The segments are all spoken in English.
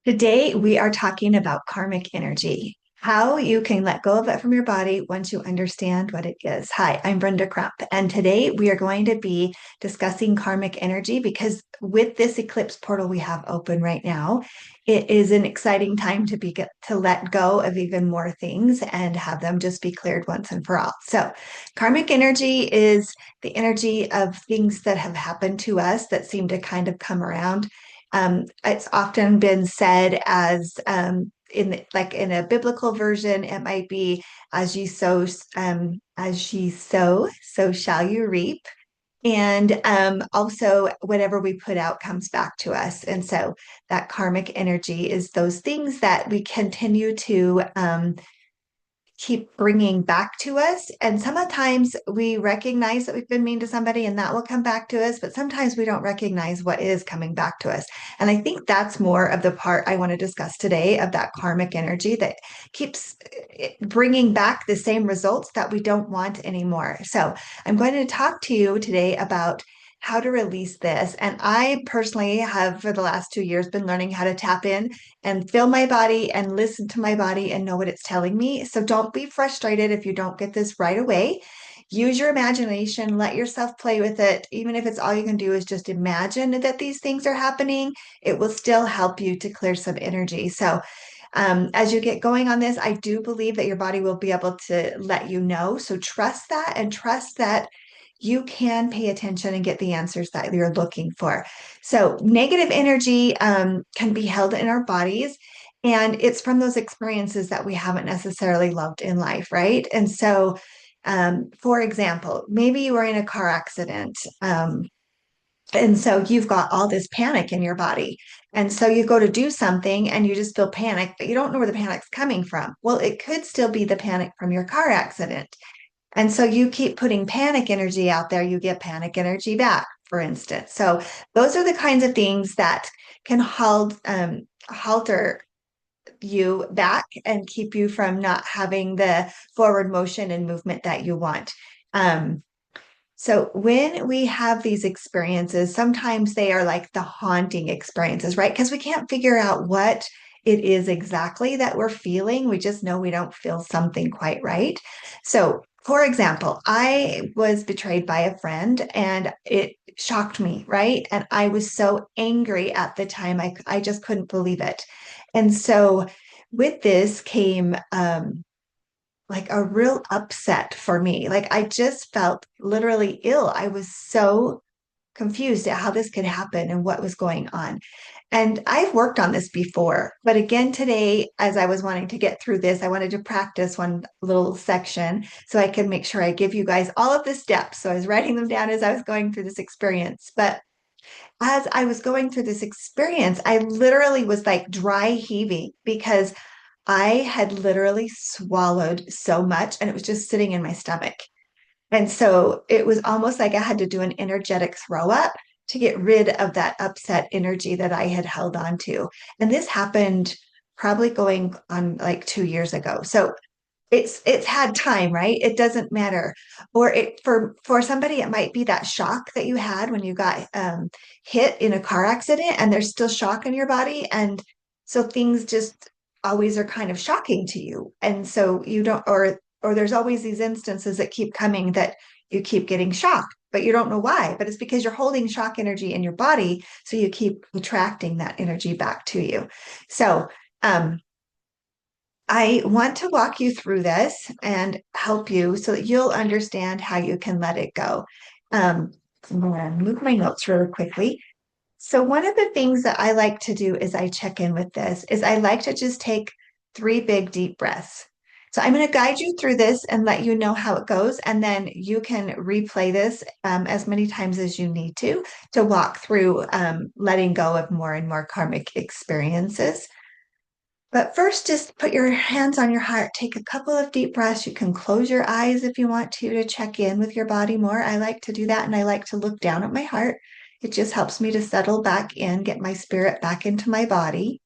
Today, we are talking about karmic energy, how you can let go of it from your body once you understand what it is. Hi, I'm Brenda Crump, and today we are going to be discussing karmic energy because with this eclipse portal we have open right now, it is an exciting time to to let go of even more things and have them just be cleared once and for all. So, karmic energy is the energy of things that have happened to us that seem to kind of come around. It's often been said as like in a biblical version, it might be as ye sow, so shall you reap. And also, whatever we put out comes back to us. And so, that karmic energy is those things that we continue to keep bringing back to us. And sometimes we recognize that we've been mean to somebody and that will come back to us, but sometimes we don't recognize what is coming back to us. And I think that's more of the part I want to discuss today of that karmic energy that keeps bringing back the same results that we don't want anymore. So I'm going to talk to you today about how to release this. And I personally have, for the last 2 years, been learning how to tap in and feel my body and listen to my body and know what it's telling me. So don't be frustrated if you don't get this right away. Use your imagination, let yourself play with it. Even if it's all you can do is just imagine that these things are happening, it will still help you to clear some energy. So, as you get going on this, I do believe that your body will be able to let you know. So, trust that and trust that you can pay attention and get the answers that you're looking for. So, negative energy can be held in our bodies, and it's from those experiences that we haven't necessarily loved in life, right? And so, for example, maybe you were in a car accident. And so you've got all this panic in your body. And so you go to do something and you just feel panic, but you don't know where the panic's coming from. Well, it could still be the panic from your car accident. And so you keep putting panic energy out there, you get panic energy back, for instance. So those are the kinds of things that can halter you back and keep you from not having the forward motion and movement that you want. Um, so when we have these experiences, sometimes they are like the haunting experiences, right? Because we can't figure out what it is exactly that we're feeling. We just know we don't feel something quite right. So, for example, I was betrayed by a friend and it shocked me, right? And I was so angry at the time. I just couldn't believe it. And so with this came like a real upset for me. Like I just felt literally ill. I was so confused at how this could happen and what was going on. And I've worked on this before, but again today, as I was wanting to get through this, I wanted to practice one little section so I could make sure I give you guys all of the steps. So I was writing them down as I was going through this experience. But as I was going through this experience, I literally was like dry heaving because I had literally swallowed so much and it was just sitting in my stomach. And so it was almost like I had to do an energetic throw up to get rid of that upset energy that I had held on to. And this happened probably going on like 2 years ago. So it's had time, right? It doesn't matter. Or it for somebody, it might be that shock that you had when you got hit in a car accident, and there's still shock in your body, and so things just always are kind of shocking to you, and so you don't, or there's always these instances that keep coming that you keep getting shocked, but you don't know why. But it's because you're holding shock energy in your body, so you keep attracting that energy back to you. So. I want to walk you through this and help you so that you'll understand how you can let it go. I'm going to move my notes really quickly. So one of the things that I like to do is I check in with this is I like to just take 3 big deep breaths. So I'm going to guide you through this and let you know how it goes, and then you can replay this as many times as you need to walk through letting go of more and more karmic experiences. But first, just put your hands on your heart. Take a couple of deep breaths. You can close your eyes if you want to check in with your body more. I like to do that, and I like to look down at my heart. It just helps me to settle back in, get my spirit back into my body.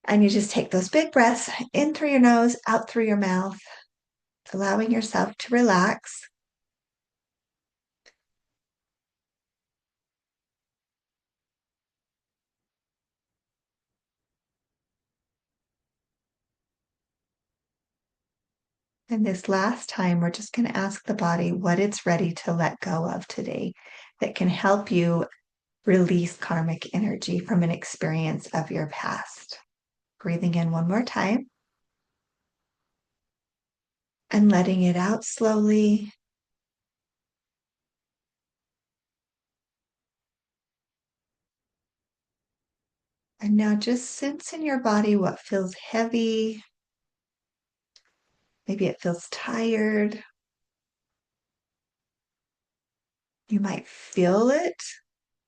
And you just take those big breaths in through your nose, out through your mouth, allowing yourself to relax. And this last time, we're just going to ask the body what it's ready to let go of today that can help you release karmic energy from an experience of your past. Breathing in one more time and letting it out slowly. And now just sense in your body what feels heavy. Maybe it feels tired. You might feel it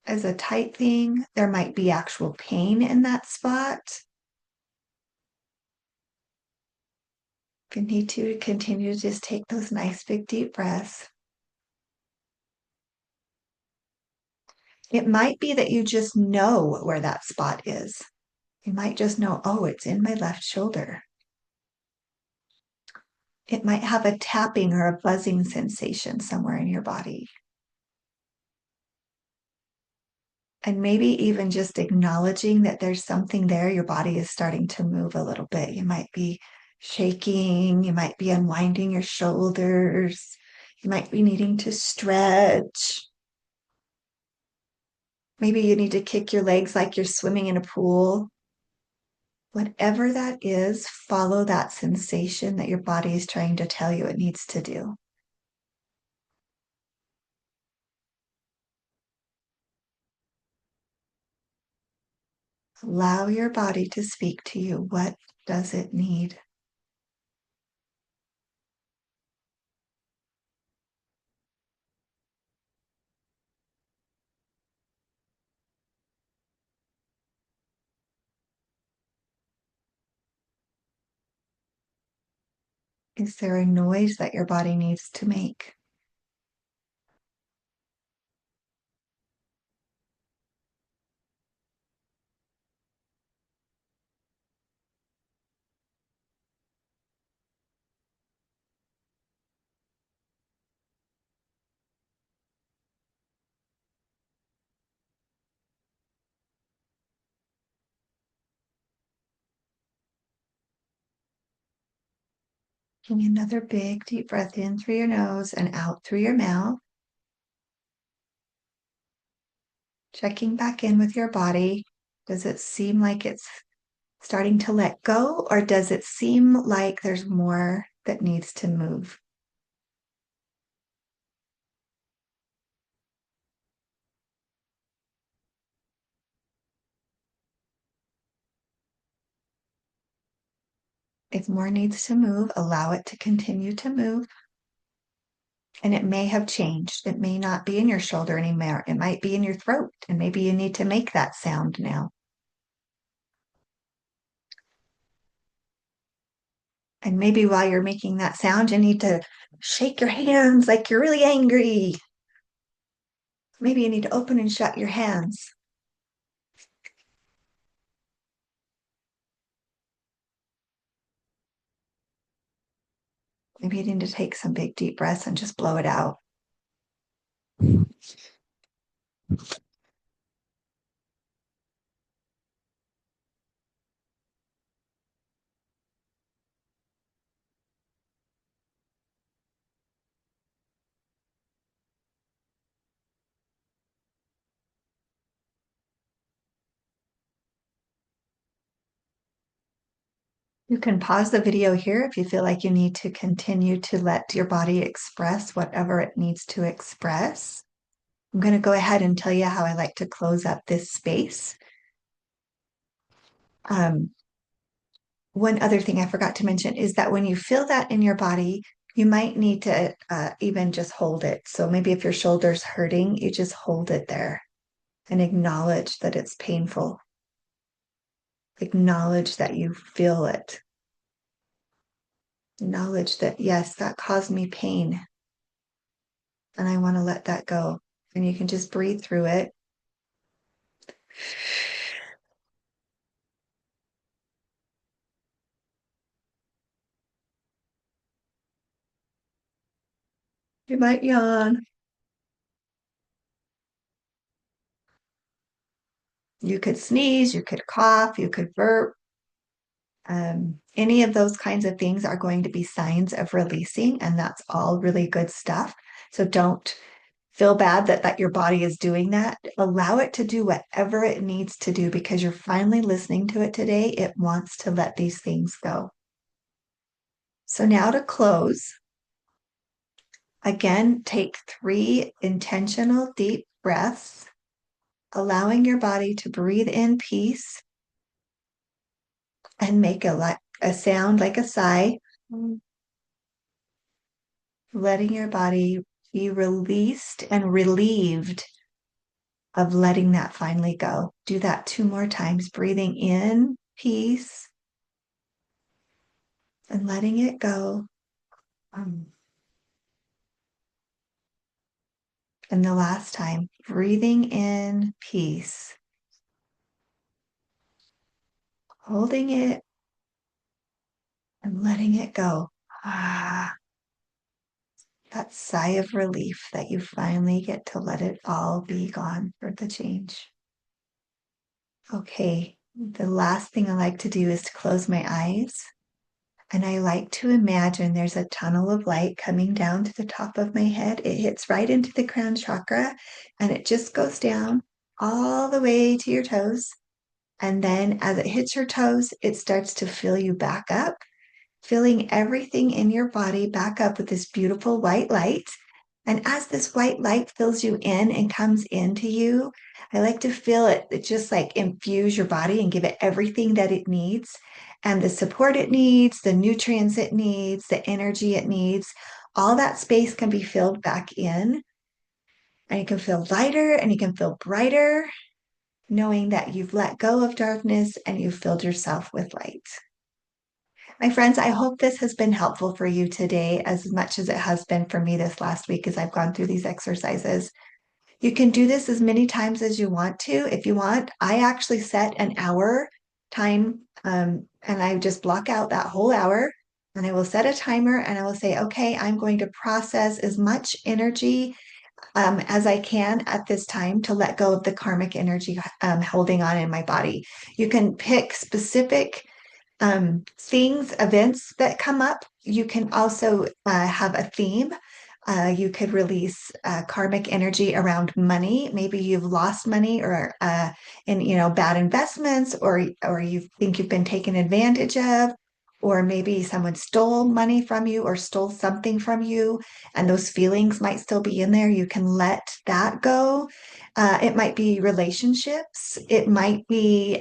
as a tight thing. There might be actual pain in that spot. If you need to, continue to just take those nice big deep breaths. It might be that you just know where that spot is. You might just know, oh, it's in my left shoulder. It might have a tapping or a buzzing sensation somewhere in your body. And maybe even just acknowledging that there's something there, your body is starting to move a little bit. You might be shaking, you might be unwinding your shoulders, you might be needing to stretch. Maybe you need to kick your legs like you're swimming in a pool. Whatever that is, follow that sensation that your body is trying to tell you it needs to do. Allow your body to speak to you. What does it need? Is there a noise that your body needs to make? Taking another big deep breath in through your nose and out through your mouth. Checking back in with your body. Does it seem like it's starting to let go, or does it seem like there's more that needs to move? If more needs to move, allow it to continue to move. And it may have changed. It may not be in your shoulder anymore. It might be in your throat. And maybe you need to make that sound now. And maybe while you're making that sound, you need to shake your hands like you're really angry. Maybe you need to open and shut your hands. Maybe you need to take some big deep breaths and just blow it out. You can pause the video here if you feel like you need to continue to let your body express whatever it needs to express. I'm going to go ahead and tell you how I like to close up this space. Um, One other thing I forgot to mention is that when you feel that in your body, you might need to even just hold it. So maybe if your shoulder's hurting, you just hold it there and acknowledge that it's painful. Acknowledge that you feel it. Acknowledge that, yes, that caused me pain and I want to let that go. And you can just breathe through it. You might yawn. You could sneeze, you could cough, you could burp. Any of those kinds of things are going to be signs of releasing, and that's all really good stuff. So don't feel bad that your body is doing that. Allow it to do whatever it needs to do because you're finally listening to it today. It wants to let these things go. So now to close, again, take 3 intentional deep breaths, allowing your body to breathe in peace and make a sound like a sigh, letting your body be released and relieved of letting that finally go. Do that 2 more times, breathing in peace and letting it go. Um, and the last time, breathing in peace, holding it and letting it go. Ah, that sigh of relief that you finally get to let it all be gone for the change. Okay, the last thing I like to do is to close my eyes. And I like to imagine there's a tunnel of light coming down to the top of my head. It hits right into the crown chakra and it just goes down all the way to your toes. And then as it hits your toes, it starts to fill you back up, filling everything in your body back up with this beautiful white light. And as this white light fills you in and comes into you, I like to feel it just like infuse your body and give it everything that it needs and the support it needs, the nutrients it needs, the energy it needs. All that space can be filled back in, and you can feel lighter and you can feel brighter, knowing that you've let go of darkness and you've filled yourself with light. My friends, I hope this has been helpful for you today as much as it has been for me this last week as I've gone through these exercises. You can do this as many times as you want to. If you want, I actually set an hour time and I just block out that whole hour and I will set a timer and I will say, okay, I'm going to process as much energy as I can at this time to let go of the karmic energy holding on in my body. You can pick specific things, events that come up. You can also have a theme. You could release karmic energy around money. Maybe you've lost money or in bad investments, or you think you've been taken advantage of, or maybe someone stole money from you or stole something from you, and those feelings might still be in there. You can let that go. It might be relationships. It might be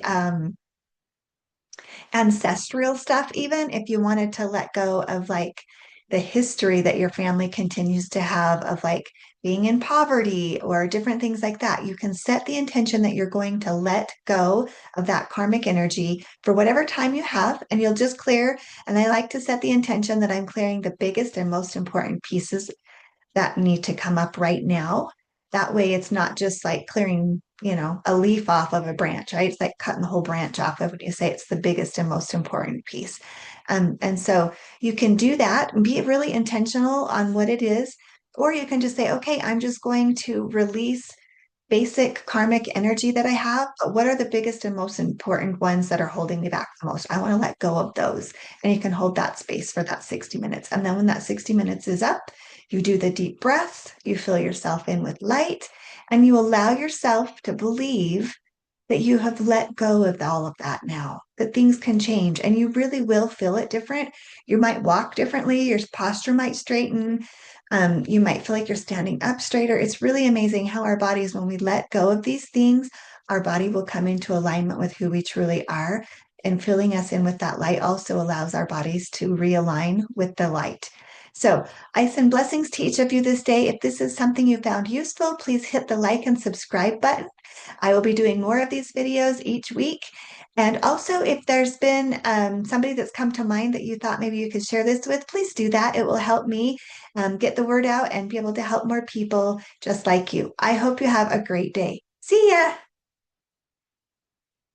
ancestral stuff, even if you wanted to let go of like the history that your family continues to have of like being in poverty or different things like that. You can set the intention that you're going to let go of that karmic energy for whatever time you have, and you'll just clear. And I like to set the intention that I'm clearing the biggest and most important pieces that need to come up right now. That way it's not just like clearing, a leaf off of a branch, right? It's like cutting the whole branch off of when you say it's the biggest and most important piece. And so you can do that and be really intentional on what it is. Or you can just say, okay, I'm just going to release basic karmic energy that I have, but what are the biggest and most important ones that are holding me back the most? I want to let go of those. And you can hold that space for that 60 minutes. And then when that 60 minutes is up, you do the deep breath, you fill yourself in with light, and you allow yourself to believe that you have let go of all of that now, that things can change and you really will feel it different. You might walk differently, your posture might straighten, you might feel like you're standing up straighter. It's really amazing how our bodies, when we let go of these things, our body will come into alignment with who we truly are. And filling us in with that light also allows our bodies to realign with the light. So I send blessings to each of you this day. If this is something you found useful, please hit the like and subscribe button. I will be doing more of these videos each week. And also, if there's been somebody that's come to mind that you thought maybe you could share this with, please do that. It will help me get the word out and be able to help more people just like you. I hope you have a great day. See ya.